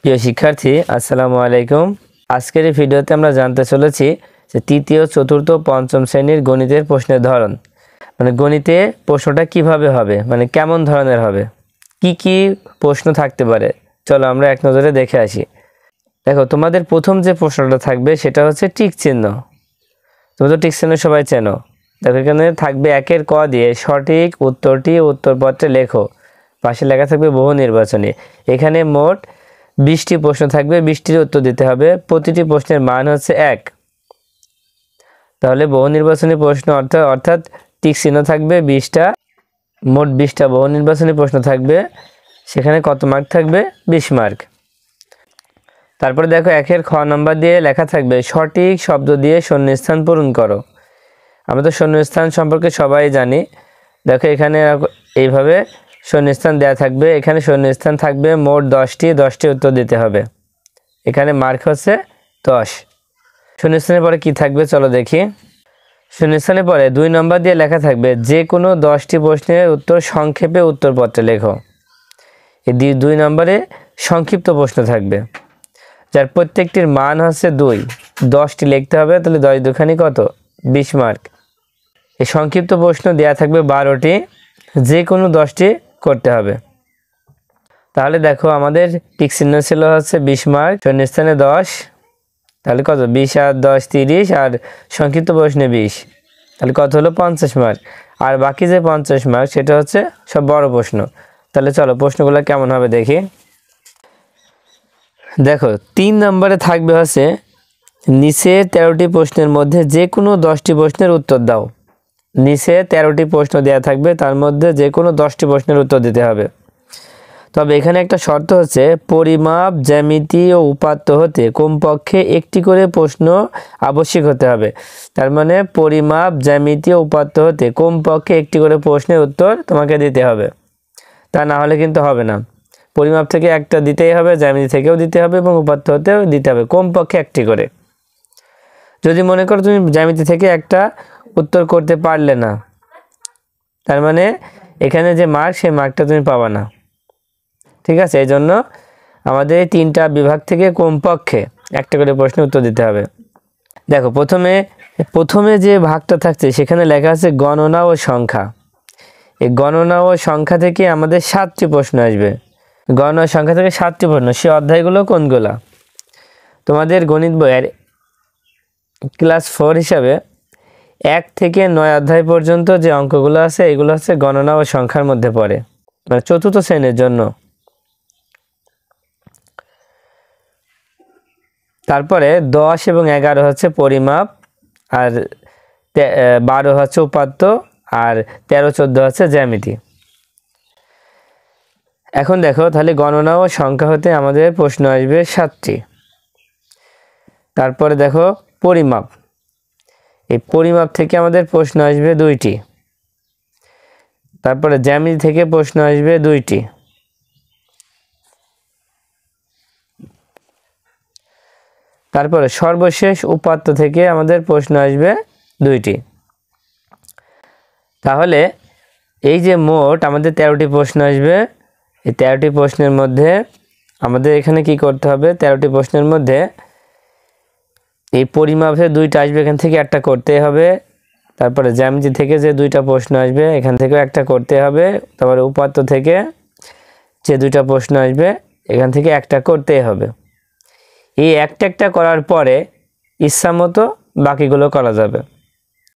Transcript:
প্রিয় শিক্ষার্থী, আসসালামু আলাইকুম। আজকের এই ভিডিওতে আমরা জানতে চলেছি যে তৃতীয়, চতুর্থ, পঞ্চম শ্রেণীর গণিতের প্রশ্নের ধরন, মানে গণিতে প্রশ্নটা কিভাবে হবে, মানে কেমন ধরনের হবে, কি কি প্রশ্ন থাকতে পারে। চলো আমরা এক নজরে দেখে আসি। দেখো, তোমাদের প্রথম যে প্রশ্নটা থাকবে সেটা হচ্ছে টিক চিহ্ন। তুমি তো টিক চিহ্ন সবাই চেনো। দেখো, এখানে থাকবে 1-এর ক দিয়ে সঠিক উত্তরটি উত্তরপত্রে লেখো। পাশে লেখা থাকবে বহু নির্বাচনী। এখানে মোট 20টি প্রশ্ন থাকবে, 20টির উত্তর দিতে হবে। প্রতিটি প্রশ্নের মান হচ্ছে 1। তাহলে বহু নির্বাচনী প্রশ্ন অর্থাৎ টিক চিহ্ন থাকবে 20টা, মোট 20টা বহু নির্বাচনী প্রশ্ন থাকবে। সেখানে কত মার্ক থাকবে? 20 মার্ক। তারপরে দেখো, 1-এর খ নম্বর দিয়ে লেখা থাকবে সঠিক শব্দ দিয়ে শূন্যস্থান পূরণ করো। আমরা তো শূন্যস্থান সম্পর্কে সবাই জানি। দেখো, এখানে এইভাবে শূন্যস্থান দেওয়া থাকবে। এখানে শূন্যস্থান থাকবে মোট 10টি উত্তর দিতে হবে। এখানে মার্ক হচ্ছে 10। শূন্যস্থানের পরে কি থাকবে চলো দেখি। শূন্যস্থানের পরে 2 নম্বর দিয়ে লেখা থাকবে যে কোনো 10টি প্রশ্নের উত্তর সংক্ষেপে উত্তরপত্রে লেখো। এই 2 নম্বরে সংক্ষিপ্ত প্রশ্ন থাকবে, যার প্রত্যেকটির মান হচ্ছে 2। 10টি লিখতে হবে, তাহলে 10 দুখানি কত? 20 মার্ক। এই সংক্ষিপ্ত প্রশ্ন দেওয়া থাকবে 12টি, যে কোনো 10টি করতে হবে। তাহলে দেখো, আমাদের টিক চিহ্ন ছিল হচ্ছে 20 মার্ক, শূন্যস্থানে 10, তাহলে কত? 20 আর 10 30, আর সংক্ষিপ্ত প্রশ্নে 20, তাহলে কত হলো? 50 মার্ক। আর বাকি যে 50 মার্ক সেটা হচ্ছে সব বড় প্রশ্ন। তাহলে চলো প্রশ্নগুলো কেমন হবে দেখি। দেখো, 3 নম্বরে থাকবে হচ্ছে নিচে 13টি প্রশ্নের মধ্যে যে কোনো 10টি প্রশ্নের উত্তর দাও। নিচে 13টি প্রশ্ন দেওয়া থাকবে, তার মধ্যে যে কোনো 10টি প্রশ্নের উত্তর দিতে হবে। তবে এখানে একটা শর্ত হচ্ছে পরিমাপ, জ্যামিতি ও উপাত্ত হতে কমপক্ষে একটি করে প্রশ্ন আবশ্যিক হতে হবে। তার মানে পরিমাপ, জ্যামিতি ও উপাত্ত হতে কমপক্ষে একটি করে প্রশ্নের উত্তর তোমাকে দিতে হবে, তা না হলে কিন্তু হবে না। পরিমাপ থেকে একটা দিতেই হবে, জ্যামিতি থেকেও দিতে হবে এবং উপাত্ত হতেও দিতে হবে, কমপক্ষে একটি করে। যদি মনে করো তুমি জ্যামিতি থেকে একটা উত্তর করতে পারলে না, তার মানে এখানে যে মার্ক, সেই মার্কটা তুমি পাবা না। ঠিক আছে, এই জন্য আমাদের এই 3টা বিভাগ থেকে কমপক্ষে একটা করে প্রশ্নের উত্তর দিতে হবে। দেখো, প্রথমে যে ভাগটা থাকছে সেখানে লেখা আছে গণনা ও সংখ্যা। এই গণনা ও সংখ্যা থেকে আমাদের 7টি প্রশ্ন আসবে। গণনা ও সংখ্যা থেকে 7টি প্রশ্ন। সে অধ্যায়গুলো কোনগুলা? তোমাদের গণিত বইয়ের ক্লাস 4 হিসাবে 1 থেকে 9 অধ্যায় পর্যন্ত যে অঙ্কগুলো আছে এগুলো হচ্ছে গণনা ও সংখ্যার মধ্যে পড়ে, মানে চতুর্থ শ্রেণীর জন্য। তারপরে 10 এবং 11 হচ্ছে পরিমাপ, আর 12 হচ্ছে উপাত্ত, আর 13 14 হচ্ছে জ্যামিতি। এখন দেখো, তাহলে গণনা ও সংখ্যা হতে আমাদের প্রশ্ন আসবে 7টি। তারপরে দেখো পরিমাপ, এই পরিমাপ থেকে আমাদের প্রশ্ন আসবে 2টি। তারপরে জ্যামিতি থেকে প্রশ্ন আসবে 2টি। তারপরে সর্বশেষ উপাত্ত থেকে আমাদের প্রশ্ন আসবে 2টি। তাহলে এই যে মোট আমাদের 13টি প্রশ্ন আসবে, এই 13টি প্রশ্নের মধ্যে আমাদের এখানে কি করতে হবে? 13টি প্রশ্নের মধ্যে এই পরিমাপে 2টা আসবে, এখান থেকে একটা করতে হবে। তারপরে জ্যামিতি থেকে যে 2টা প্রশ্ন আসবে এখান থেকেও একটা করতে হবে। তারপরে উপাত্ত থেকে যে 2টা প্রশ্ন আসবে এখান থেকে একটা করতেই হবে। এই একটা করার পরে ইচ্ছা মতো বাকিগুলো করা যাবে।